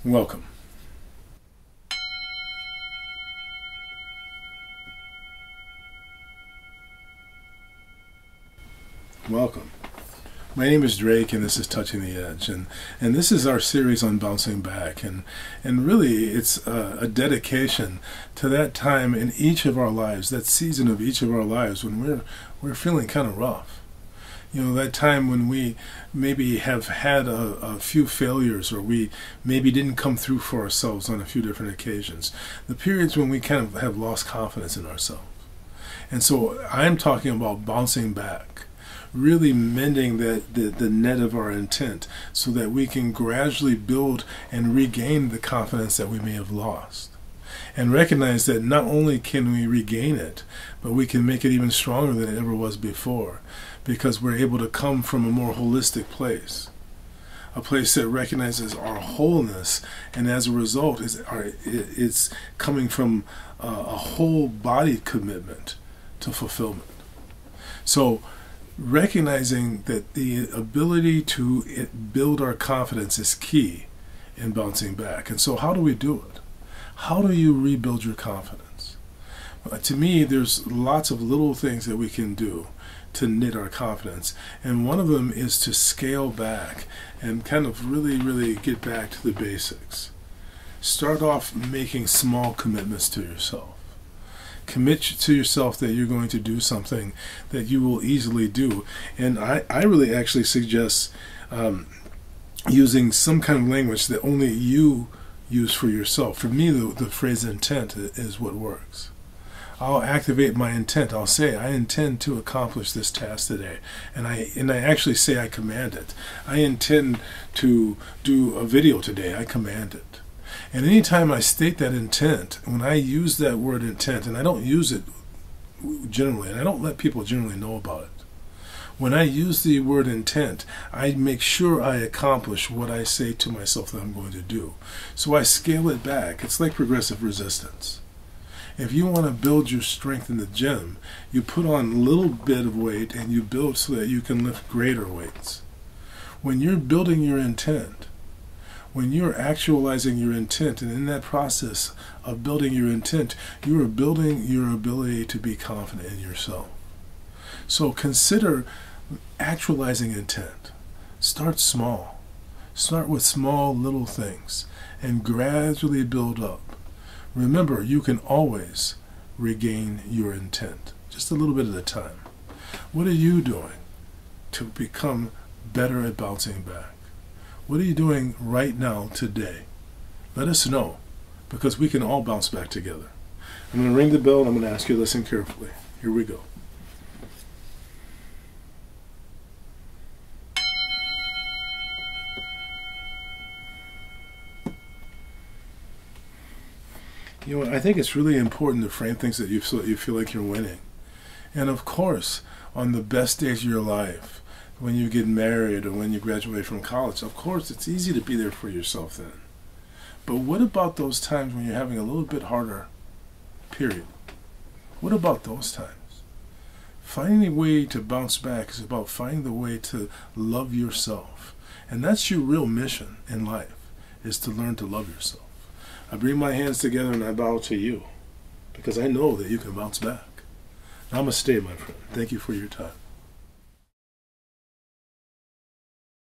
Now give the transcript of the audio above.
Welcome. Welcome. My name is Drake, and this is Touching the Edge, and this is our series on bouncing back, and really it's a dedication to that time in each of our lives, that season of each of our lives when we're feeling kind of rough. You know, that time when we maybe have had a few failures, or we maybe didn't come through for ourselves on a few different occasions. The periods when we kind of have lost confidence in ourselves. And so I'm talking about bouncing back, really mending the net of our intent so that we can gradually build and regain the confidence that we may have lost. And recognize that not only can we regain it, but we can make it even stronger than it ever was before, because we're able to come from a more holistic place, a place that recognizes our wholeness, and as a result it's coming from a whole body commitment to fulfillment. So recognizing that the ability to build our confidence is key in bouncing back. And so how do we do it? How do you rebuild your confidence? To me, there's lots of little things that we can do to knit our confidence, and one of them is to scale back and kind of really get back to the basics. Start off making small commitments to yourself. Commit to yourself that you're going to do something that you will easily do. And I really actually suggest using some kind of language that only you use for yourself. For me, the phrase intent is what works. I'll activate my intent. I'll say, I intend to accomplish this task today. And I actually say I command it. I intend to do a video today. I command it. And anytime I state that intent, when I use that word intent, and I don't use it generally, and I don't let people generally know about it. When I use the word intent, I make sure I accomplish what I say to myself that I'm going to do. So I scale it back. It's like progressive resistance. If you want to build your strength in the gym, you put on a little bit of weight and you build so that you can lift greater weights. When you're building your intent, when you're actualizing your intent, and in that process of building your intent, you are building your ability to be confident in yourself. So consider actualizing intent. Start small. Start with small little things and gradually build up. Remember, you can always regain your intent, just a little bit at a time. What are you doing to become better at bouncing back? What are you doing right now, today? Let us know, because we can all bounce back together. I'm going to ring the bell, and I'm going to ask you to listen carefully. Here we go. You know, I think it's really important to frame things that so that you feel like you're winning. And of course, on the best days of your life, when you get married or when you graduate from college, of course, it's easy to be there for yourself then. But what about those times when you're having a little bit harder period? What about those times? Finding a way to bounce back is about finding the way to love yourself. And that's your real mission in life, is to learn to love yourself. I bring my hands together and I bow to you, because I know that you can bounce back. Namaste, my friend. Thank you for your time.